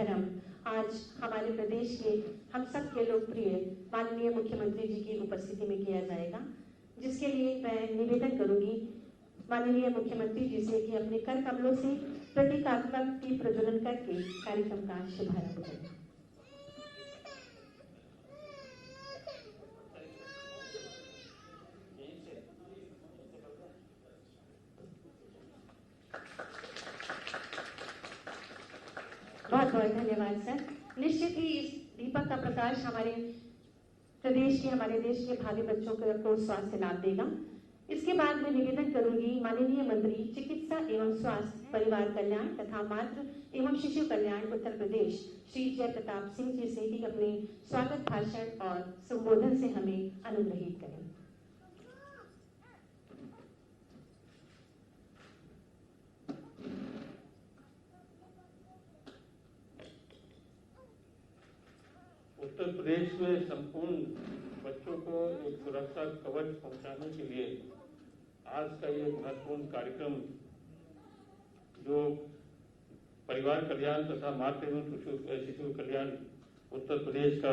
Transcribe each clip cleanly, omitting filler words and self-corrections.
शुभारंभ आज हमारे प्रदेश के हम सब के लोकप्रिय माननीय मुख्यमंत्री जी की उपस्थिति में किया जाएगा, जिसके लिए मैं निवेदन करूंगी माननीय मुख्यमंत्री जी से कि अपने कर कमलों से प्रतीकात्मक की प्रज्वलन करके कार्यक्रम का शुभारंभ करें। बहुत बहुत धन्यवाद सर। निश्चित ही इस दीपक का प्रकाश हमारे प्रदेश के हमारे देश के भावी बच्चों को स्वास्थ्य लाभ देगा। इसके बाद मैं निवेदन करूंगी माननीय मंत्री चिकित्सा एवं स्वास्थ्य परिवार कल्याण तथा मातृ एवं शिशु कल्याण उत्तर प्रदेश श्री जय प्रताप सिंह जी से कि अपने स्वागत भाषण और संबोधन से हमें अनुग्रहित करें। उत्तर प्रदेश में संपूर्ण बच्चों को एक सुरक्षा कवच पहुंचाने के लिए आज का ये महत्वपूर्ण कार्यक्रम जो परिवार कल्याण तथा मातृ एवं शिशु कल्याण उत्तर प्रदेश का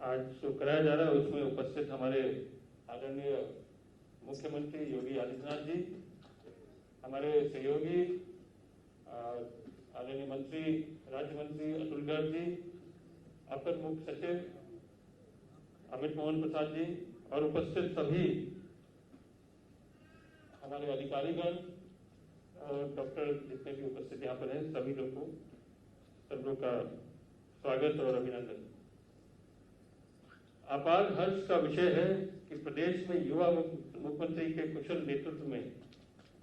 आज जो कराया जा रहा है, उसमें उपस्थित हमारे आदरणीय मुख्यमंत्री योगी आदित्यनाथ जी, हमारे सहयोगी आदरणीय मंत्री राज्य मंत्री अतुल गर्ग जी, अपर मुख्य सचिव अमित मोहन प्रसाद जी और उपस्थित सभी हमारे अधिकारीगण और डॉक्टर जितने भी उपस्थित यहाँ पर हैं, सभी सब लोग का स्वागत और अभिनंदन। अपार हर्ष का विषय है कि प्रदेश में युवा मुख्यमंत्री के कुशल नेतृत्व में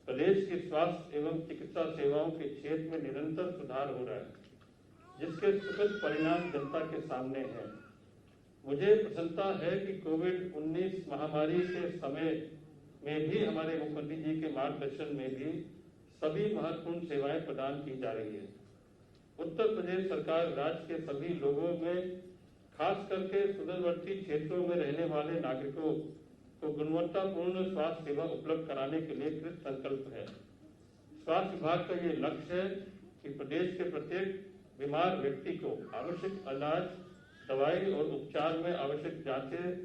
प्रदेश की स्वास्थ्य एवं चिकित्सा सेवाओं के क्षेत्र में निरंतर सुधार हो रहा है, जिसके सुखद परिणाम जनता के सामने हैं। मुझे प्रसन्नता है कि कोविड-19 महामारी के समय में भी हमारे मुख्यमंत्री जी के मार्गदर्शन में भी सभी महत्वपूर्ण सेवाएं प्रदान की जा रही है। उत्तर प्रदेश सरकार राज्य के सभी लोगों में, खास करके सुदूरवर्ती क्षेत्रों में रहने वाले नागरिकों को गुणवत्तापूर्ण स्वास्थ्य सेवा उपलब्ध कराने के लिए कृत संकल्प है। स्वास्थ्य विभाग का ये लक्ष्य है कि प्रदेश के प्रत्येक बीमार व्यक्ति को आवश्यक इलाज, दवाई और उपचार में आवश्यक जांचें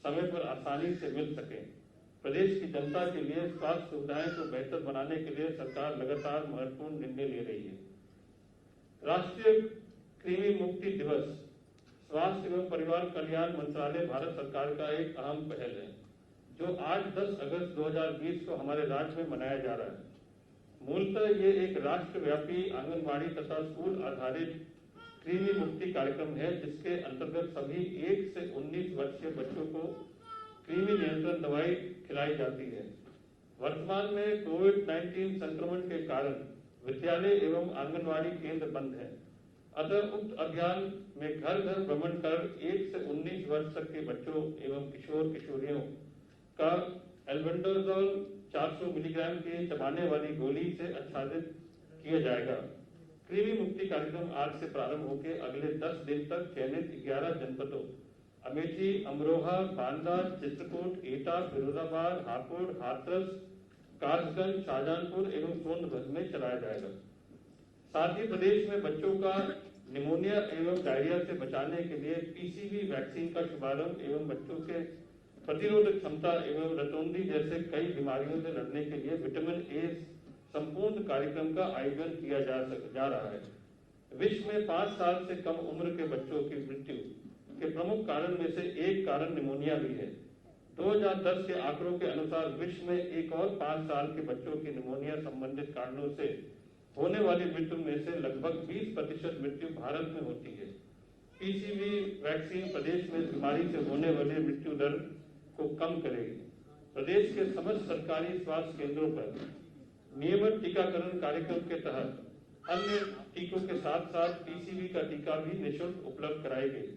समय पर आसानी से मिल सके। प्रदेश की जनता के लिए स्वास्थ्य सुविधाएं को बेहतर बनाने के लिए सरकार लगातार महत्वपूर्ण निर्णय ले रही है। राष्ट्रीय कृमि मुक्ति दिवस स्वास्थ्य एवं परिवार कल्याण मंत्रालय भारत सरकार का एक अहम पहल है, जो आज 10 अगस्त 2020 को हमारे राज्य में मनाया जा रहा है। मूलतः ये एक राष्ट्रव्यापी आंगनबाड़ी तथा स्कूल आधारित कृमि मुक्ति कार्यक्रम है, जिसके अंतर्गत सभी 1 से 19 वर्षीय बच्चों को कृमि नियंत्रण दवाई खिलाई जाती है। वर्तमान में कोविड-19 संक्रमण के कारण विद्यालय एवं आंगनबाड़ी केंद्र बंद है, अतः उक्त अभियान में घर घर भ्रमण कर 1 से 19 वर्ष तक के बच्चों एवं किशोर किशोरियों का एल्बेंडाजोल 400 मिलीग्राम की चबाने वाली गोली से आच्छादित किया जाएगा। कृमि मुक्ति कार्यक्रम आज से प्रारंभ होकर अगले 10 दिन तक चयनित 11 जनपदों अमेठी, अमरोहा, बांदा, चित्रकूट, एटा, फिरोजाबाद, हापुड़, हाथरस, कासगंज, शाहजहांपुर एवं सोनभद्र में चलाया जाएगा। साथ ही प्रदेश में बच्चों का निमोनिया एवं डायरिया से बचाने के लिए पीसीवी वैक्सीन का शुभारंभ एवं बच्चों के प्रतिरोधक क्षमता एवं रतौंधी जैसे कई बीमारियों से लड़ने के लिए विटामिन ए संपूर्ण कार्यक्रम का आयोजन किया जा रहा है। विश्व में 5 साल से कम उम्र के बच्चों की मृत्यु के प्रमुख कारण में से एक कारण निमोनिया भी है। 2010 के आंकड़ों के अनुसार विश्व में एक और 5 साल के बच्चों की निमोनिया संबंधित कारणों से होने वाली मृत्यु में से लगभग 20% मृत्यु भारत में होती है। पीसीवी वैक्सीन प्रदेश में इस बीमारी से होने वाली मृत्यु दर को कम करेगी। प्रदेश के समस्त सरकारी स्वास्थ्य केंद्रों पर नियमित टीकाकरण कार्यक्रम के तहत अन्य टीकों के साथ साथ पीसीवी का टीका भी निःशुल्क उपलब्ध कराई गई।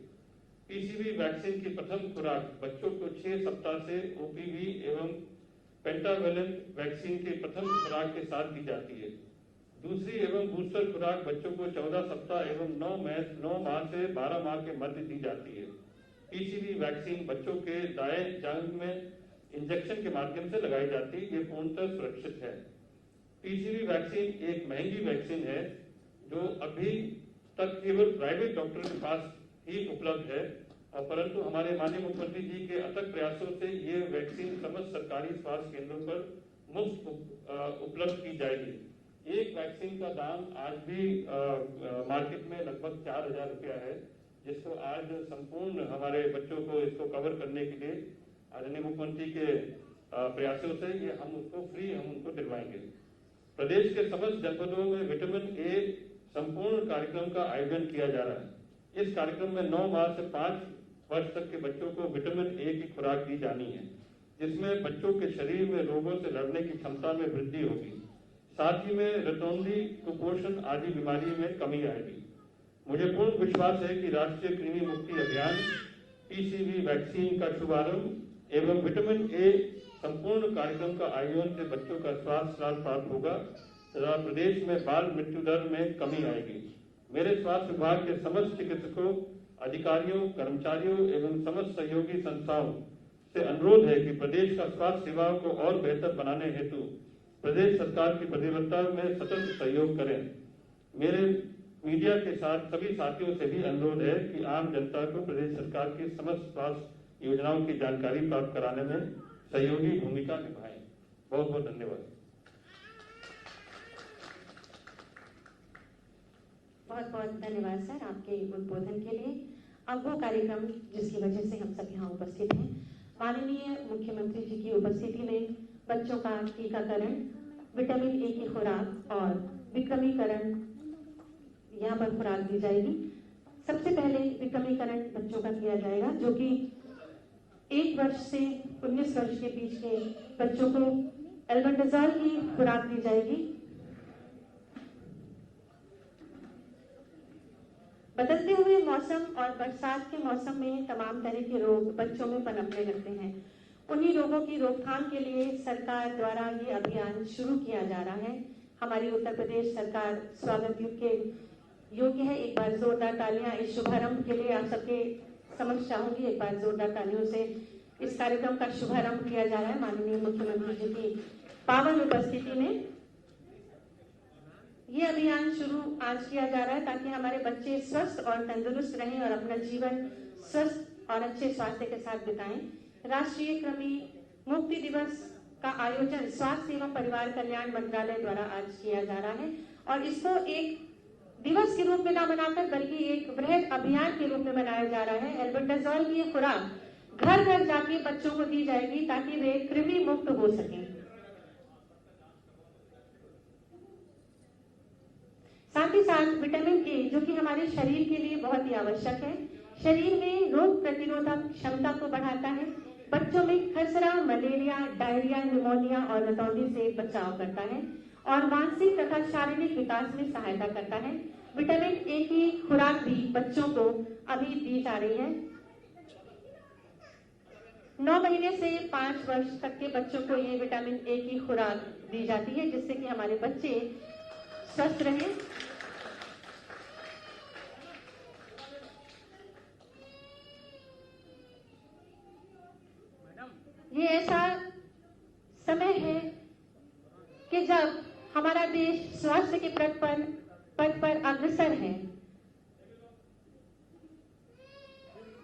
पीसीवी वैक्सीन की प्रथम खुराक बच्चों को 6 सप्ताह से ओपीवी एवं पेंटावेलेंट वैक्सीन की प्रथम खुराक के साथ दी जाती है। दूसरी एवं बूस्टर खुराक बच्चों को 14 सप्ताह एवं 9 माह से 12 माह के मध्य दी जाती है। पीसीवी वैक्सीन बच्चों के दाएं जांघ में इंजेक्शन के माध्यम से लगाई जाती है। ये पूर्णतः सुरक्षित है। पीसीवी वैक्सीन एक महंगी वैक्सीन है जो अभी तक केवल प्राइवेट डॉक्टर के पास ही उपलब्ध है, और परंतु हमारे माननीय मुख्यमंत्री जी के अथक प्रयासों से ये वैक्सीन समस्त सरकारी स्वास्थ्य केंद्रों पर मुफ्त उपलब्ध की जाएगी। एक वैक्सीन का दाम आज भी मार्केट में लगभग 4,000 रुपया है, जिसको आज संपूर्ण हमारे बच्चों को इसको कवर करने के लिए आदरणीय मुख्यमंत्री के प्रयासों से ये हम उनको दिलवाएंगे। प्रदेश के समस्त जनपदों में विटामिन ए संपूर्ण कार्यक्रम का आयोजन किया जा रहा है। इस कार्यक्रम में 9 माह से 5 वर्ष तक के बच्चों को विटामिन ए की खुराक दी जानी है, जिसमें बच्चों के शरीर में रोगों से लड़ने की क्षमता में वृद्धि होगी। साथ ही में रतौंधी, कुपोषण आदि बीमारी में कमी आएगी। मुझे पूर्ण विश्वास है कि राष्ट्रीय कृमि मुक्ति अभियान, पीसीवी वैक्सीन का शुभारंभ एवं विटामिन ए संपूर्ण कार्यक्रम का आयोजन से बच्चों का स्वास्थ्य लाभ प्राप्त होगा तथा प्रदेश में बाल मृत्यु दर में कमी आएगी। मेरे स्वास्थ्य विभाग के समस्त चिकित्सकों, अधिकारियों, कर्मचारियों एवं समस्त सहयोगी संस्थाओं से अनुरोध है कि प्रदेश का स्वास्थ्य सेवाओं को और बेहतर बनाने हेतु प्रदेश सरकार की प्रतिबद्धता में सतत सहयोग करें। मेरे मीडिया के साथ सभी साथियों से भी अनुरोध है कि आम जनता को प्रदेश सरकार की समस्त स्वास्थ्य योजनाओं की जानकारी प्राप्त कराने में सहयोगी भूमिका निभाएं। बहुत बहुत धन्यवाद। बहुत बहुत धन्यवाद सर आपके उद्बोधन के लिए। अब वो कार्यक्रम जिसकी वजह से हम सब यहाँ उपस्थित हैं, माननीय मुख्यमंत्री जी की उपस्थिति में बच्चों का टीकाकरण, विटामिन ए की खुराक और विक्रमीकरण यहाँ पर खुराक दी जाएगी। सबसे पहले विक्रमीकरण बच्चों का किया जाएगा, जो कि 1 वर्ष से 19 वर्ष के बीच के बच्चों को एल्बेंडाजोल की खुराक दी जाएगी। बदलते हुए मौसम और बरसात के मौसम में तमाम तरह के रोग बच्चों में पनपने लगते हैं। उन्हीं रोगों की रोकथाम के लिए सरकार द्वारा ये अभियान शुरू किया जा रहा है। हमारी उत्तर प्रदेश सरकार स्वागत के योग्य है। एक बार जोरदार तालियां इस शुभारंभ के लिए आप सबके समक्ष चाहूंगी। एक बार जोरदार तालियों से इस कार्यक्रम का शुभारंभ किया जा रहा है माननीय मुख्यमंत्री जी की पावन उपस्थिति में। ये अभियान शुरू आज किया जा रहा है ताकि हमारे बच्चे स्वस्थ और तंदुरुस्त रहें और अपना जीवन स्वस्थ और अच्छे स्वास्थ्य के साथ बिताएं। राष्ट्रीय कृमि मुक्ति दिवस का आयोजन स्वास्थ्य एवं परिवार कल्याण मंत्रालय द्वारा आज किया जा रहा है और इसको एक दिवस के रूप में न बनाकर बल्कि एक वृहद अभियान के रूप में मनाया जा रहा है। एल्बेंडाजोल की खुराक घर घर जाके बच्चों को दी जाएगी ताकि वे कृमि मुक्त हो सकें। साथ ही साथ विटामिन ए, जो कि हमारे शरीर के लिए बहुत ही आवश्यक है, शरीर में रोग प्रतिरोधक क्षमता को बढ़ाता है, बच्चों में खसरा, मलेरिया, डायरिया, निमोनिया और रतौंधी से बचाव करता है और मानसिक तथा शारीरिक विकास में सहायता करता है। विटामिन ए की खुराक भी बच्चों को अभी दी जा रही है। 9 महीने से 5 वर्ष तक के बच्चों को ये विटामिन ए की खुराक दी जाती है, जिससे कि हमारे बच्चे स्वस्थ रहें। ये ऐसा समय है कि जब हमारा देश स्वास्थ्य के पथ पर अग्रसर है।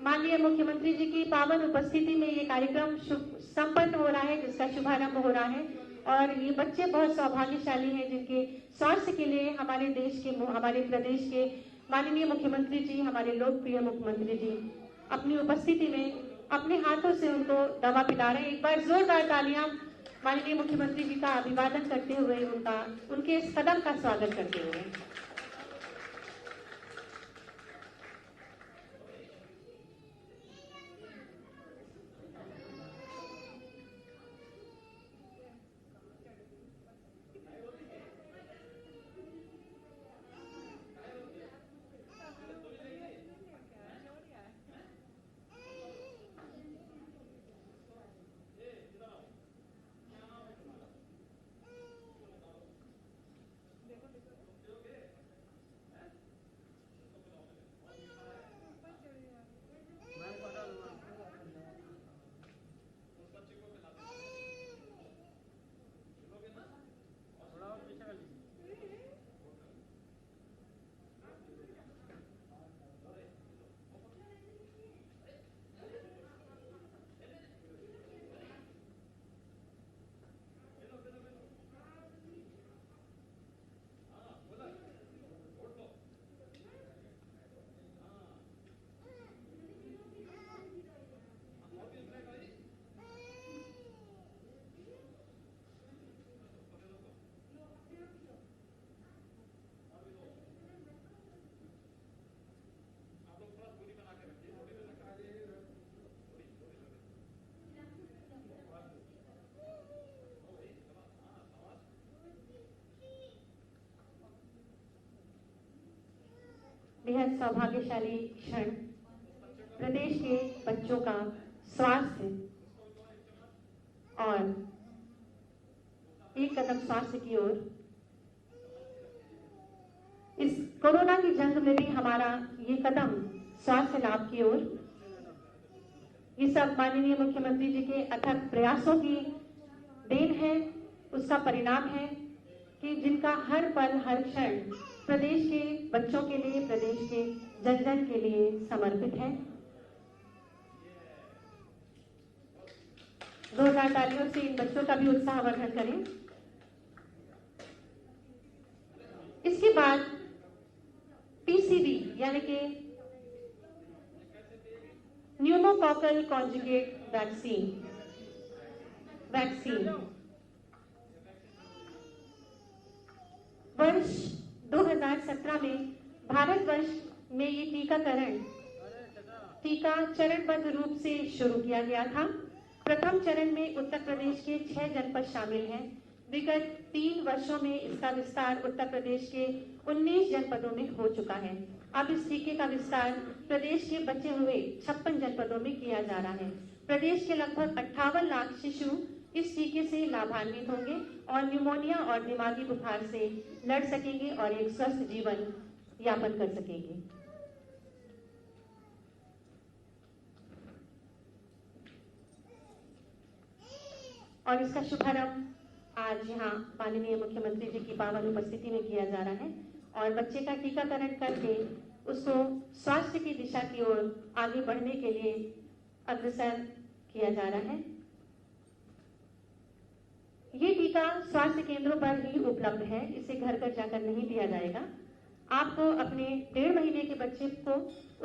माननीय मुख्यमंत्री जी की पावन उपस्थिति में ये कार्यक्रम संपन्न हो रहा है, जिसका शुभारंभ हो रहा है और ये बच्चे बहुत सौभाग्यशाली हैं जिनके स्वास्थ्य के लिए हमारे प्रदेश के माननीय मुख्यमंत्री जी, हमारे लोकप्रिय मुख्यमंत्री जी अपनी उपस्थिति में अपने हाथों से उनको दवा पिला रहे हैं। एक बार जोरदार तालियां माननीय मुख्यमंत्री जी का अभिवादन करते हुए उनके इस कदम का स्वागत करते हुए। बेहद सौभाग्यशाली क्षण प्रदेश के बच्चों का स्वास्थ्य और एक कदम स्वास्थ्य की ओर। इस कोरोना की जंग में भी हमारा ये कदम स्वास्थ्य लाभ की ओर, ये सब माननीय मुख्यमंत्री जी के अथक प्रयासों की देन है। उसका परिणाम है कि जिनका हर पल हर क्षण प्रदेश के बच्चों के लिए, प्रदेश के जन जन के लिए समर्पित है। जोरदार तालियों से इन बच्चों का भी उत्साहवर्धन करें। इसके बाद पीसीवी यानी कि न्यूमोकॉकल कॉन्जुगेट वैक्सीन वर्ष 2017 में भारतवर्ष में ये टीका चरणबद्ध रूप से शुरू किया गया था। प्रथम चरण में उत्तर प्रदेश के 6 जनपद शामिल हैं। विगत 3 वर्षों में इसका विस्तार उत्तर प्रदेश के 19 जनपदों में हो चुका है। अब इस टीके का विस्तार प्रदेश के बचे हुए 56 जनपदों में किया जा रहा है। प्रदेश के लगभग 58 लाख शिशु इस टीके से लाभान्वित होंगे और न्यूमोनिया और दिमागी बुखार से लड़ सकेंगे और एक स्वस्थ जीवन यापन कर सकेंगे। और इसका शुभारंभ आज यहाँ माननीय मुख्यमंत्री जी की पावन उपस्थिति में किया जा रहा है और बच्चे का टीकाकरण करके उसको स्वास्थ्य की दिशा की ओर आगे बढ़ने के लिए अग्रसर किया जा रहा है। ये टीका स्वास्थ्य केंद्रों पर ही उपलब्ध है, इसे घर घर जाकर नहीं दिया जाएगा। आपको अपने 1.5 महीने के बच्चे को,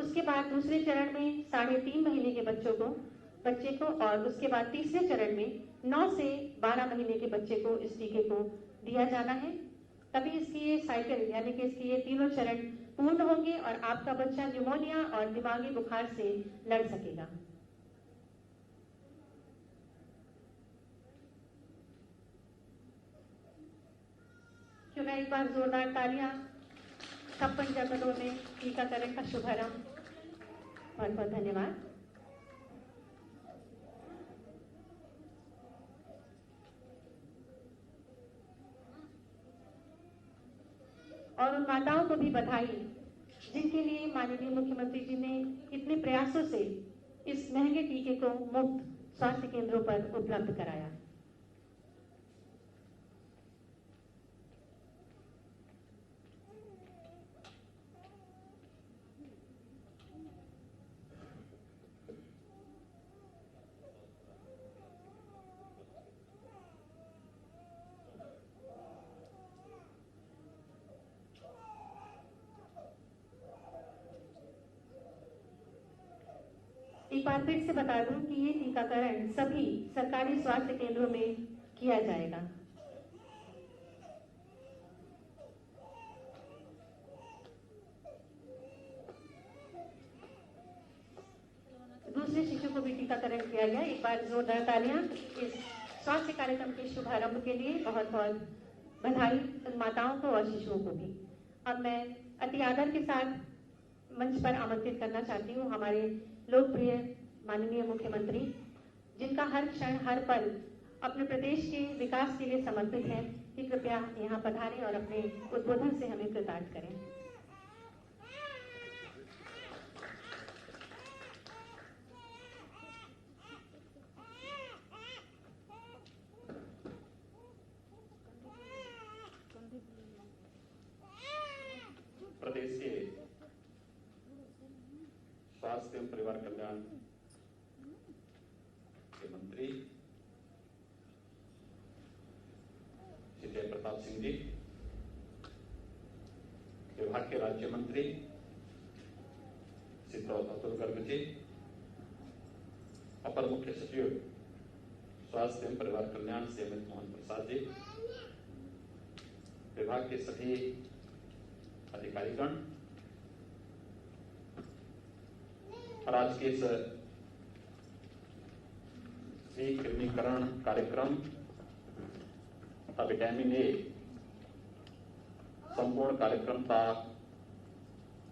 उसके बाद दूसरे चरण में 3.5 महीने के बच्चे को और उसके बाद तीसरे चरण में 9 से 12 महीने के बच्चे को इस टीके को दिया जाना है। तभी इसकी ये साइकिल यानी कि इसकी ये तीनों चरण पूर्ण होंगे और आपका बच्चा न्यूमोनिया और दिमागी बुखार से लड़ सकेगा। क्यों ना एक बार जोरदार तालियां 56 जनपदों में टीकाकरण का शुभारंभ। बहुत बहुत धन्यवाद। और उन माताओं को भी बधाई जिनके लिए माननीय मुख्यमंत्री जी ने इतने प्रयासों से इस महंगे टीके को मुफ्त स्वास्थ्य केंद्रों पर उपलब्ध कराया। एक बार फिर से बता दूं कि ये टीकाकरण सभी सरकारी स्वास्थ्य केंद्रों में किया जाएगा। दूसरे शिशु को भी टीकाकरण किया गया। एक बार जोरदार तालियां इस स्वास्थ्य कार्यक्रम के शुभारंभ के लिए। बहुत बहुत बधाई उन माताओं को और शिशुओं को भी। अब मैं अति आदर के साथ मंच पर आमंत्रित करना चाहती हूँ हमारे लोकप्रिय माननीय मुख्यमंत्री, जिनका हर क्षण हर पल अपने प्रदेश के विकास के लिए समर्पित है, कि कृपया यहाँ पधारें और अपने उद्बोधन से हमें कृतार्थ करें। प्रदेश के स्वास्थ्य एवं परिवार कल्याण के मंत्री श्री जय प्रताप सिंह जी, विभाग के राज्य मंत्री श्री अतुल गर्ग जी, अपर मुख्य सचिव स्वास्थ्य एवं परिवार कल्याण श्री अमित मोहन प्रसाद जी, विभाग के सभी अधिकारीगण और आज के इस विकृमीकरण कार्यक्रम तथा विटामिन ए संपूर्ण कार्यक्रम का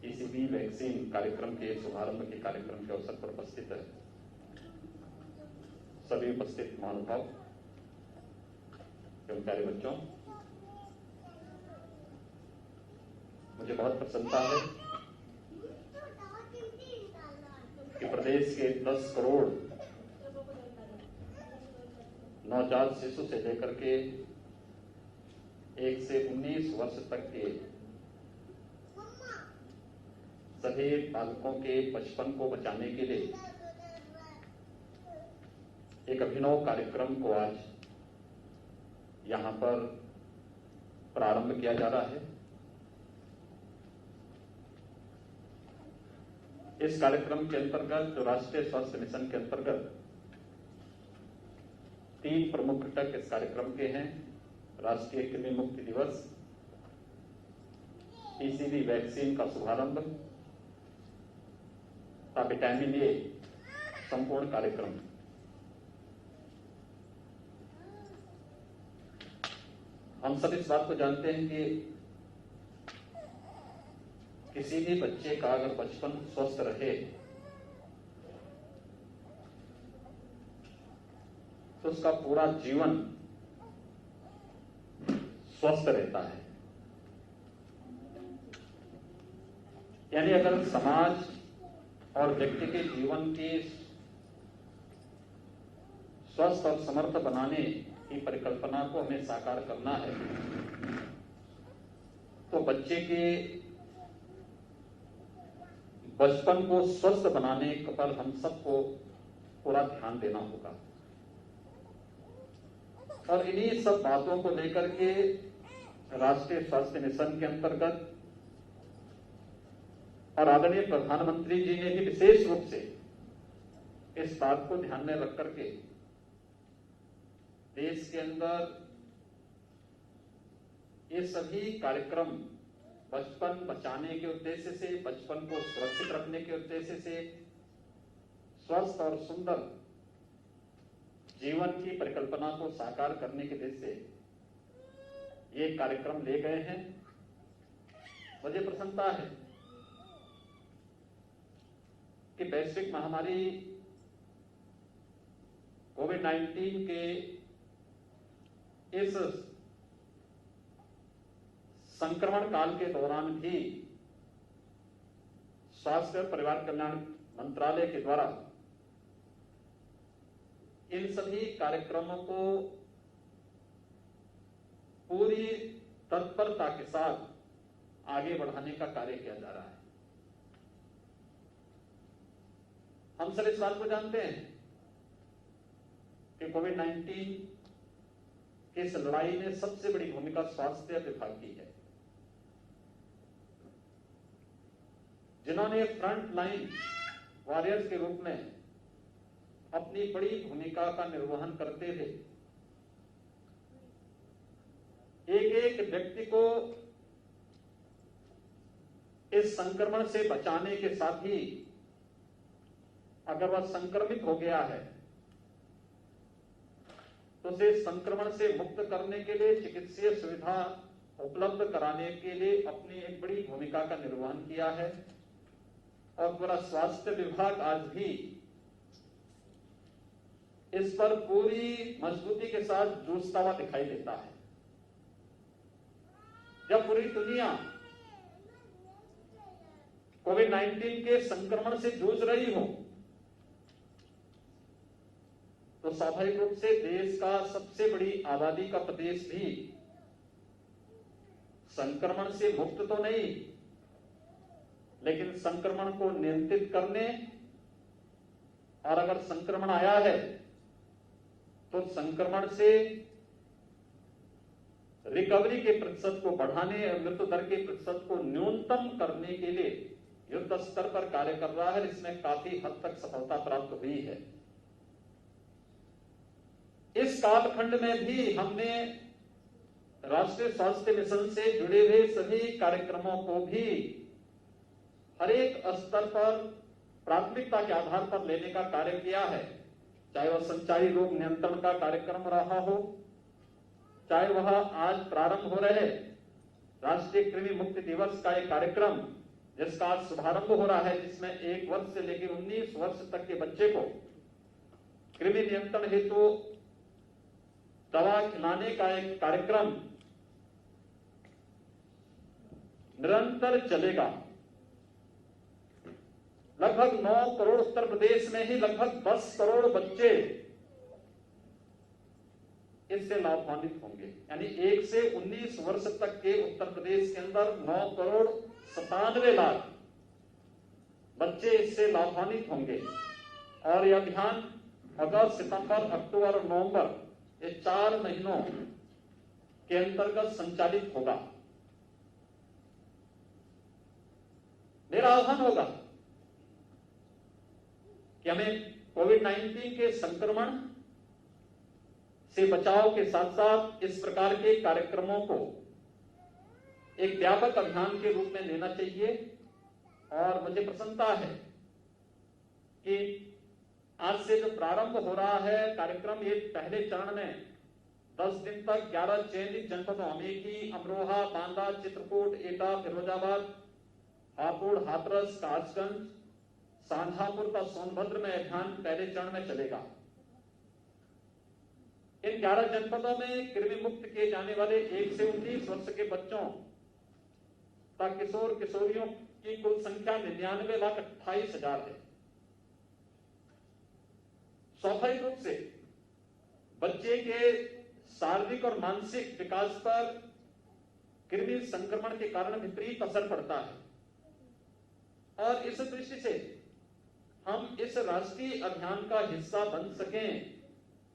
टीसीबी वैक्सीन कार्यक्रम के शुभारंभ के कार्यक्रम के अवसर पर उपस्थित है सभी उपस्थित महानुभाव एवं प्यारे बच्चों, मुझे बहुत प्रसन्नता है कि प्रदेश के 10 करोड़ नवजात शिशु से लेकर के 1 से 19 वर्ष तक के सभी बालकों के बचपन को बचाने के लिए एक अभिनव कार्यक्रम को आज यहां पर प्रारंभ किया जा रहा है। इस कार्यक्रम के अंतर्गत जो राष्ट्रीय स्वास्थ्य मिशन के अंतर्गत 3 प्रमुख घटक इस कार्यक्रम के हैं। राष्ट्रीय कृमि मुक्ति दिवस, टीसीबी वैक्सीन का शुभारंभ तथा विटामिन ए संपूर्ण कार्यक्रम। हम सब इस बात को जानते हैं कि किसी भी बच्चे का अगर बचपन स्वस्थ रहे तो उसका पूरा जीवन स्वस्थ रहता है। यानी अगर समाज और व्यक्ति के जीवन के स्वस्थ और समर्थ बनाने की परिकल्पना को हमें साकार करना है तो बच्चे के बचपन को स्वस्थ बनाने पर हम सबको पूरा ध्यान देना होगा। और इन्हीं सब बातों को लेकर के राष्ट्रीय स्वास्थ्य मिशन के अंतर्गत और आदरणीय प्रधानमंत्री जी ने भी विशेष रूप से इस बात को ध्यान में रख करके देश के अंदर ये सभी कार्यक्रम बचपन बचाने के उद्देश्य से, बचपन को सुरक्षित रखने के उद्देश्य से, स्वस्थ और सुंदर जीवन की परिकल्पना को साकार करने के उद्देश्य से ये कार्यक्रम ले गए हैं। मुझे प्रसन्नता है कि वैश्विक महामारी कोविड-19 के इस संक्रमण काल के दौरान भी स्वास्थ्य और परिवार कल्याण मंत्रालय के द्वारा इन सभी कार्यक्रमों को पूरी तत्परता के साथ आगे बढ़ाने का कार्य किया जा रहा है। हम सब इस बात को जानते हैं कि कोविड-19 की इस लड़ाई में सबसे बड़ी भूमिका स्वास्थ्य विभाग की है, जिन्होंने फ्रंट लाइन वॉरियर्स के रूप में अपनी बड़ी भूमिका का निर्वहन करते हुए एक एक व्यक्ति को इस संक्रमण से बचाने के साथ ही अगर वह संक्रमित हो गया है तो उसे संक्रमण से मुक्त करने के लिए चिकित्सीय सुविधा उपलब्ध कराने के लिए अपनी एक बड़ी भूमिका का निर्वहन किया है। और पूरा स्वास्थ्य विभाग आज भी इस पर पूरी मजबूती के साथ जूझता हुआ दिखाई देता है। जब पूरी दुनिया कोविड-19 के संक्रमण से जूझ रही हो तो स्वाभाविक रूप से देश का सबसे बड़ी आबादी का प्रदेश भी संक्रमण से मुक्त तो नहीं, लेकिन संक्रमण को नियंत्रित करने और अगर संक्रमण आया है तो संक्रमण से रिकवरी के प्रतिशत को बढ़ाने और मृत्यु दर के प्रतिशत को न्यूनतम करने के लिए युद्ध स्तर पर कार्य कर रहा है। इसमें काफी हद तक सफलता प्राप्त हुई है। इस कालखंड में भी हमने राष्ट्रीय स्वास्थ्य मिशन से जुड़े हुए सभी कार्यक्रमों को भी हर एक स्तर पर प्राथमिकता के आधार पर लेने का कार्य किया है। चाहे वह संचारी रोग नियंत्रण का कार्यक्रम रहा हो, चाहे वह आज प्रारंभ हो रहे राष्ट्रीय कृमि मुक्ति दिवस का एक कार्यक्रम जिसका आज शुभारंभ हो रहा है, जिसमें 1 वर्ष से लेकर 19 वर्ष तक के बच्चे को कृमि नियंत्रण हेतु दवा खिलाने का एक कार्यक्रम निरंतर चलेगा। लगभग 9 करोड़ उत्तर प्रदेश में ही लगभग 10 करोड़ बच्चे इससे लाभान्वित होंगे। यानी 1 से 19 वर्ष तक के उत्तर प्रदेश के अंदर 9 करोड़ 97 लाख बच्चे इससे लाभान्वित होंगे। और यह अभियान अगस्त, सितंबर, अक्टूबर और नवंबर, ये 4 महीनों के अंतर्गत संचालित होगा। मेरा आह्वान होगा कि हमें कोविड-19 के संक्रमण से बचाव के साथ साथ इस प्रकार के कार्यक्रमों को एक व्यापक अभियान के रूप में लेना चाहिए। और मुझे प्रसन्नता है कि आज से जो प्रारंभ हो रहा है कार्यक्रम, ये पहले चरण में 10 दिन तक 11 चयनित जनपदों अमेठी, अमरोहा, बांदा, चित्रकूट, एटा, फिरोजाबाद, हापुड़, हाथरस, कासगंज, शाहजहांपुर का सोनभद्र में अभियान पहले चरण में चलेगा। इन 11 जनपदों में कृमि मुक्त किए जाने वाले 1 से 19 वर्ष के बच्चों तक किशोर किशोरियों की कुल संख्या 99,28,000 है। स्वाभाविक रूप से बच्चे के शारीरिक और मानसिक विकास पर कृमि संक्रमण के कारण विपरीत असर पड़ता है। और इस दृष्टि से हम इस राष्ट्रीय अभियान का हिस्सा बन सकें,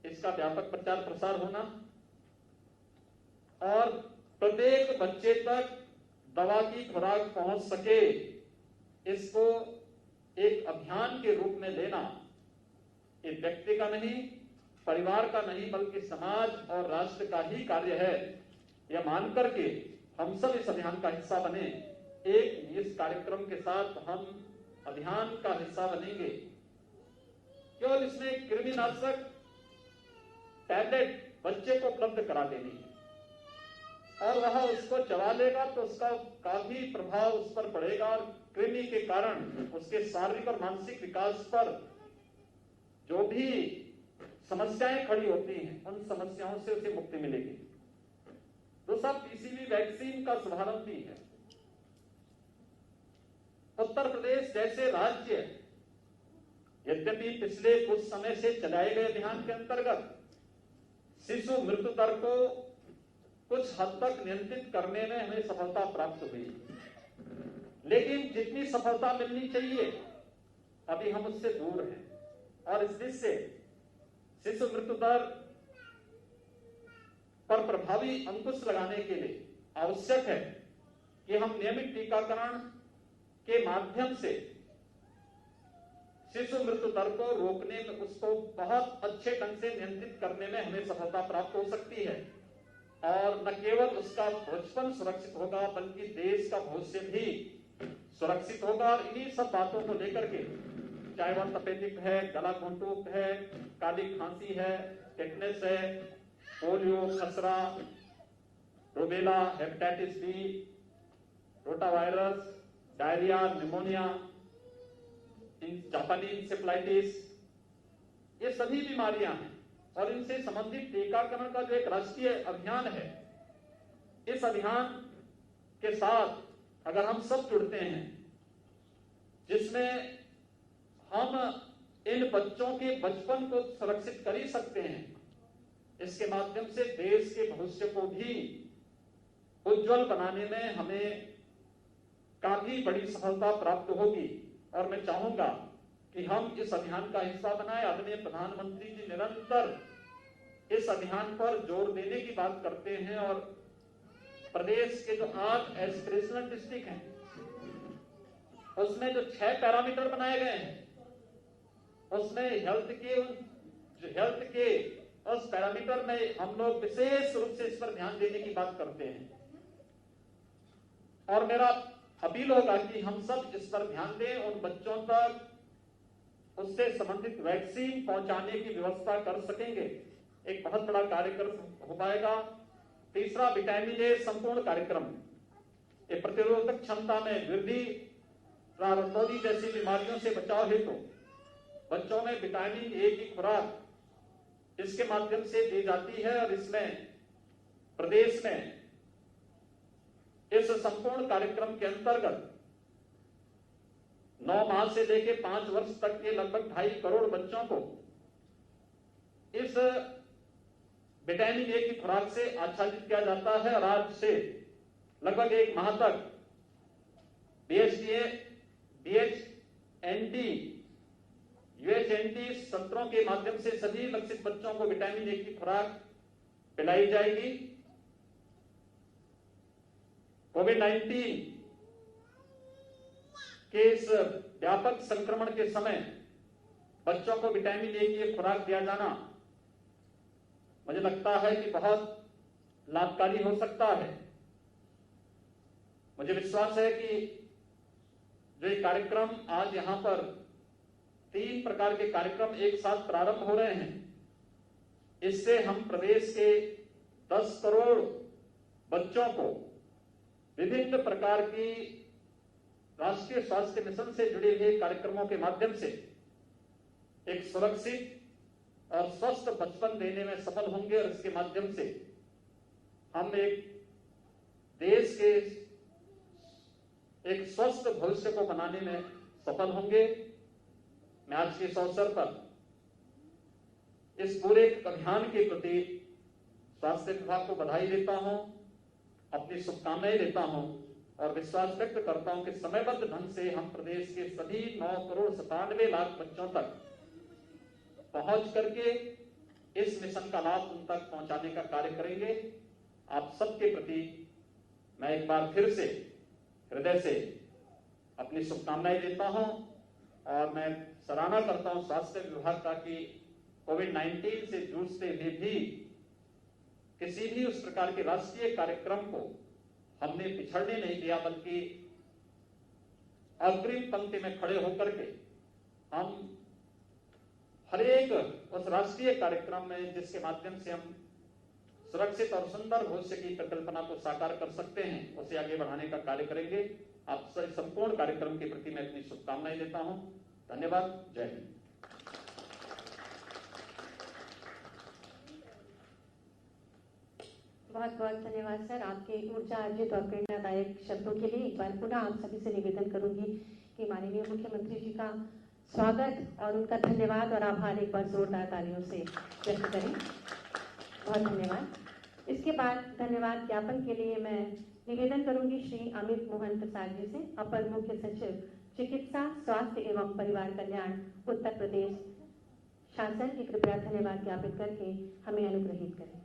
इसका व्यापक प्रचार प्रसार होना और प्रत्येक बच्चे तक दवा की खुराक पहुंच सके, इसको एक अभियान के रूप में लेना, ये व्यक्ति का नहीं, परिवार का नहीं, बल्कि समाज और राष्ट्र का ही कार्य है। यह मान करके हम सब इस अभियान का हिस्सा बने। एक इस कार्यक्रम के साथ हम अभियान का हिस्सा बनेंगे। केवल इसमें कृमिनाशक टैबलेट बच्चे को उपलब्ध करा देनी है और वह उसको चबा लेगा तो उसका काफी प्रभाव उस पर पड़ेगा और कृमि के कारण उसके शारीरिक और मानसिक विकास पर जो भी समस्याएं खड़ी होती हैं, उन समस्याओं से उसे मुक्ति मिलेगी। दूसरा, पीसीवी वैक्सीन का शुभारंभ भी है। उत्तर प्रदेश जैसे राज्य यद्यपि पिछले कुछ समय से चलाए गए अभियान के अंतर्गत शिशु मृत्यु दर को कुछ हद तक नियंत्रित करने में हमें सफलता प्राप्त हुई, लेकिन जितनी सफलता मिलनी चाहिए अभी हम उससे दूर हैं। और इस दृष्टि से शिशु मृत्यु दर पर प्रभावी अंकुश लगाने के लिए आवश्यक है कि हम नियमित टीकाकरण के माध्यम से शिशु मृत्यु दर को रोकने में, उसको बहुत अच्छे ढंग से नियंत्रित करने में हमें सफलता प्राप्त हो सकती है। और न केवल उसका बचपन सुरक्षित होगा बल्कि देश का भविष्य भी सुरक्षित होगा। और इन्हीं सब बातों को लेकर के, चाहे वह तपेदिक है, गला घोंटूक है, काली खांसी है, टेटनस है, पोलियो, खसरा, rubella, hepatitis B, rotavirus, diarrhoea, pneumonia, जापानी इंसेफ्लाइटिस, ये सभी बीमारियां हैं और इनसे संबंधित टीकाकरण का जो एक राष्ट्रीय अभियान है, इस अभियान के साथ अगर हम सब जुड़ते हैं, जिसमें हम इन बच्चों के बचपन को सुरक्षित कर ही सकते हैं, इसके माध्यम से देश के भविष्य को भी उज्जवल बनाने में हमें काफी बड़ी सफलता प्राप्त होगी। और मैं चाहूंगा कि हम इस अभियान का हिस्सा बनाए। आदरणीय प्रधानमंत्री जी निरंतर इस अभियान पर जोर देने की बात करते हैं और प्रदेश के जो 8 एस्पिरेशनल डिस्ट्रिक्ट हैं, उसमें जो 6 पैरामीटर बनाए गए हैं, उसमें हेल्थ के उस पैरामीटर में हम लोग विशेष रूप से इस पर ध्यान देने की बात करते हैं। और मेरा अपील होगा कि हम सब इस पर ध्यान दें, उन बच्चों तक उससे संबंधित वैक्सीन पहुंचाने की व्यवस्था कर सकेंगे। एक बहुत बड़ा कार्यक्रम हो पाएगा। तीसरा, विटामिन ए संपूर्ण कार्यक्रम, ये प्रतिरोधक क्षमता में वृद्धि रतौंधी जैसी बीमारियों से बचाव हेतु बच्चों में विटामिन ए की खुराक इसके माध्यम से दी जाती है और इसमें प्रदेश में इस संपूर्ण कार्यक्रम के अंतर्गत 9 माह से लेकर 5 वर्ष तक के लगभग 2.5 करोड़ बच्चों को इस विटामिन ए की खुराक से आच्छादित किया जाता है और आज से लगभग 1 माह तक DHND UHND सत्रों के माध्यम से सभी लक्षित बच्चों को विटामिन ए की खुराक पिलाई जाएगी। कोविड-19 के इस व्यापक संक्रमण के समय बच्चों को विटामिन ए की खुराक दिया जाना मुझे लगता है कि बहुत लाभकारी हो सकता है। मुझे विश्वास है कि जो ये कार्यक्रम आज यहां पर 3 प्रकार के कार्यक्रम एक साथ प्रारंभ हो रहे हैं, इससे हम प्रदेश के 10 करोड़ बच्चों को विभिन्न प्रकार की राष्ट्रीय स्वास्थ्य मिशन से जुड़े हुए कार्यक्रमों के माध्यम से एक सुरक्षित और स्वस्थ बचपन देने में सफल होंगे और इसके माध्यम से हम एक देश के एक स्वस्थ भविष्य को बनाने में सफल होंगे। मैं आज के इस अवसर पर इस पूरे अभियान के प्रति स्वास्थ्य विभाग को बधाई देता हूं, अपनी शुभकामनाएं देता हूं और विश्वास व्यक्त करता हूं कि समयबद्ध ढंग से हम प्रदेश के सभी 9 करोड़ 97 लाख बच्चों तक पहुंच करके इस मिशन का लाभ उन तक पहुंचाने का कार्य करेंगे। आप सबके प्रति मैं एक बार फिर से हृदय से अपनी शुभकामनाएं देता हूं और मैं सराहना करता हूं स्वास्थ्य विभाग का कि कोविड-19 से जूझते हुए भी किसी भी उस प्रकार के राष्ट्रीय कार्यक्रम को हमने पिछड़ने नहीं दिया, बल्कि अग्रिम पंक्ति में खड़े होकर के हम हर एक उस राष्ट्रीय कार्यक्रम में जिसके माध्यम से हम सुरक्षित और सुंदर भविष्य की परिकल्पना को साकार कर सकते हैं उसे आगे बढ़ाने का कार्य करेंगे। आप संपूर्ण कार्यक्रम के प्रति मैं अपनी शुभकामनाएं देता हूं। धन्यवाद। जय हिंद। बहुत बहुत धन्यवाद सर, आपके ऊर्जा अर्जित और प्रेरणादायक शब्दों के लिए। एक बार पुनः आप सभी से निवेदन करूंगी कि माननीय मुख्यमंत्री जी का स्वागत और उनका धन्यवाद और आभार एक बार जोरदार तालियों से व्यक्त करें। बहुत धन्यवाद। इसके बाद धन्यवाद ज्ञापन के लिए मैं निवेदन करूंगी श्री अमित मोहन प्रसाद जी से, अपर मुख्य सचिव चिकित्सा स्वास्थ्य एवं परिवार कल्याण उत्तर प्रदेश शासन की कृपया धन्यवाद ज्ञापित करके हमें अनुग्रहित करें।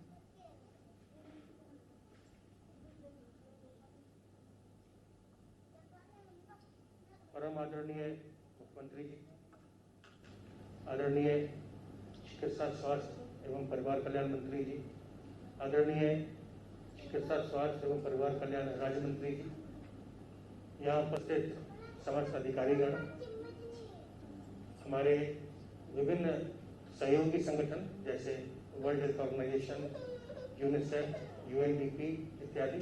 परम आदरणीय मुख्यमंत्री जी, आदरणीय चिकित्सा स्वास्थ्य एवं परिवार कल्याण मंत्री जी, आदरणीय चिकित्सा स्वास्थ्य एवं परिवार कल्याण राज्य मंत्री जी, यहाँ उपस्थित समस्त अधिकारीगण, हमारे विभिन्न सहयोगी संगठन जैसे World Health Organization, UNICEF, UNDP इत्यादि,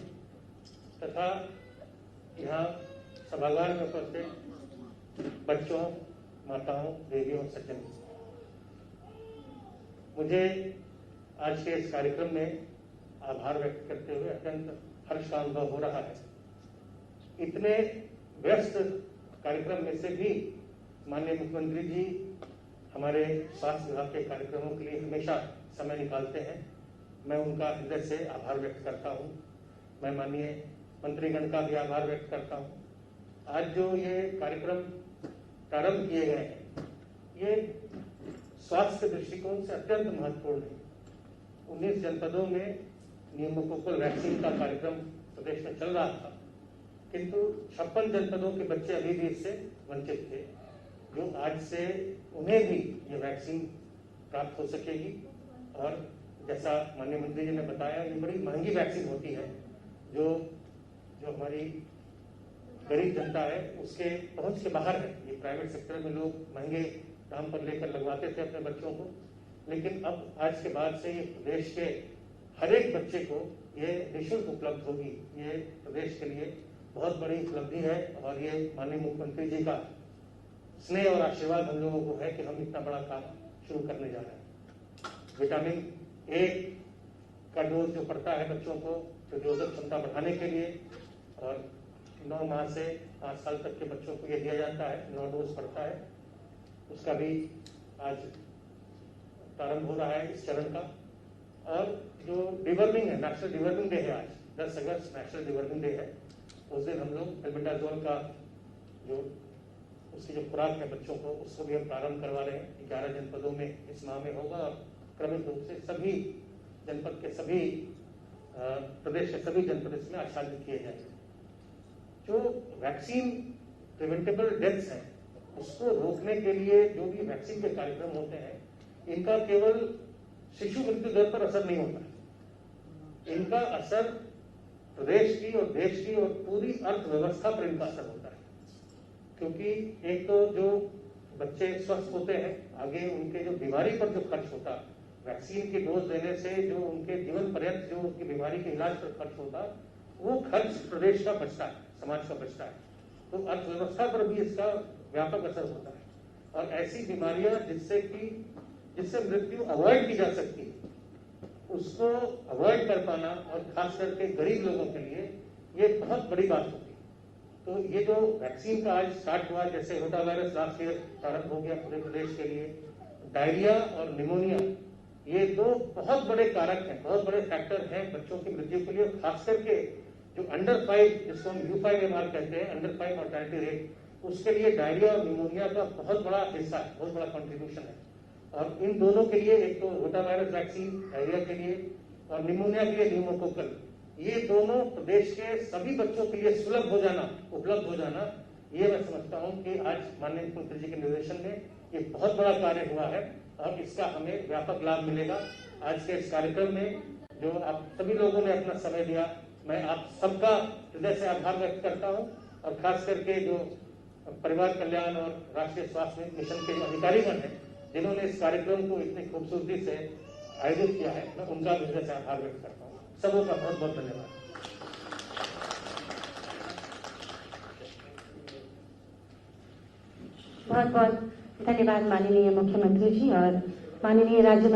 तथा यहाँ सभागार में उपस्थित बच्चों, माताओं, देवियों, सज्जन, मुझे आज के इस कार्यक्रम में आभार व्यक्त करते हुए अत्यंत हर्ष का अनुभव हो रहा है। इतने व्यस्त कार्यक्रम में से भी माननीय मुख्यमंत्री जी हमारे स्वास्थ्य विभाग के कार्यक्रमों के लिए हमेशा समय निकालते हैं। मैं उनका हृदय से आभार व्यक्त करता हूँ। मैं माननीय मंत्रीगण का भी आभार व्यक्त करता हूँ। आज जो ये कार्यक्रम प्रारंभ किए गए हैं, ये स्वास्थ्य दृष्टिकोण से अत्यंत महत्वपूर्ण है। 19 जनपदों में नियमोकोकल वैक्सीन का कार्यक्रम प्रदेश में चल रहा था, किंतु 56 जनपदों के बच्चे अभी भी इससे वंचित थे, जो आज से उन्हें भी ये वैक्सीन प्राप्त हो सकेगी। और जैसा माननीय मंत्री जी ने बताया, ये बड़ी महंगी वैक्सीन होती है, जो हमारी गरीब जनता है उसके पहुंच के बाहर है। ये प्राइवेट सेक्टर में लोग महंगे दाम पर लेकर लगवाते थे अपने बच्चों को, लेकिन अब आज के बाद से ये प्रदेश के हर एक बच्चे को ये निःशुल्क उपलब्ध होगी। ये प्रदेश के लिए बहुत बड़ी उपलब्धि है और ये माननीय मुख्यमंत्री जी का स्नेह और आशीर्वाद हम लोगों को है कि हम इतना बड़ा काम शुरू करने जा रहे हैं। विटामिन ए का डोज जो पड़ता है बच्चों को प्रतिरोधक क्षमता बढ़ाने के लिए, और 9 माह से 5 साल तक के बच्चों को ये दिया जाता है, 9 डोज पड़ता है, उसका भी आज प्रारंभ हो रहा है इस चरण का। और जो डिवर्मिंग है, नेशनल डिवर्मिंग डे है आज, 10 अगस्त नेशनल डिवर्मिंग डे है। उस दिन हम लोग एल्बेंडाजोल का जो उसकी जो खुराक है बच्चों को, उसको भी हम प्रारंभ करवा रहे हैं। 11 जनपदों में इस माह में होगा और क्रमिक रूप से सभी जनपद के सभी प्रदेश के सभी जनपद इसमें आच्छादित किए जाएंगे। जो वैक्सीन प्रिवेंटेबल डेथ्स हैं उसको रोकने के लिए जो भी वैक्सीन के कार्यक्रम होते हैं, इनका केवल शिशु मृत्यु दर पर असर नहीं होता, इनका असर प्रदेश की और देश की और पूरी अर्थव्यवस्था पर इनका असर होता है। क्योंकि एक तो जो बच्चे स्वस्थ होते हैं, आगे उनके जो बीमारी पर जो खर्च होता, वैक्सीन की डोज देने से जो उनके जीवन पर्यंत जो उनकी बीमारी के इलाज पर खर्च होता, वो खर्च प्रदेश का बचता है, समाज का बचता है। तो अर्थव्यवस्था पर भी इसका व्यापक असर होता है। और ऐसी बीमारियां जिससे मृत्यु अवॉइड की जा सकती है, उसको अवॉइड कर पाना, और खास करके गरीब लोगों के लिए ये बहुत बड़ी बात होती है। तो ये जो वैक्सीन का आज स्टार्ट हुआ, जैसे रोटा वायरस लास्ट ईयर प्रारंभ हो गया पूरे प्रदेश के लिए, डायरिया और निमोनिया, ये 2 बहुत बड़े कारक हैं, बहुत बड़े फैक्टर हैं बच्चों की मृत्यु के लिए। खास करके जो अंडर 5, जिसको हम U5MR कहते हैं, अंडर 5 मोर्टेलिटी रेट, उसके लिए डायरिया और निमोनिया का बहुत बड़ा हिस्सा है, बहुत बड़ा कंट्रीब्यूशन है। और इन दोनों के लिए, एक तो रोटा वायरस वैक्सीन डायरिया के लिए और निमोनिया के लिए न्यूमोकोकल, ये दोनों प्रदेश के सभी बच्चों के लिए उपलब्ध हो जाना, ये मैं समझता हूँ कि आज माननीय मुख्यमंत्री जी के निर्देशन में ये बहुत बड़ा कार्य हुआ है और इसका हमें व्यापक लाभ मिलेगा। आज के इस कार्यक्रम में जो आप सभी लोगों ने अपना समय दिया, मैं आप सबका हृदय से आभार व्यक्त करता हूँ। और खास करके जो परिवार कल्याण और राष्ट्रीय स्वास्थ्य मिशन के जो अधिकारीगण हैं, जिन्होंने इस कार्यक्रम को इतनी खूबसूरती से आयोजित किया है, मैं उनका हृदय से आभार व्यक्त करता हूँ। सबों का बहुत बहुत धन्यवाद। बहुत बहुत धन्यवाद माननीय मुख्यमंत्री जी और माननीय राज्य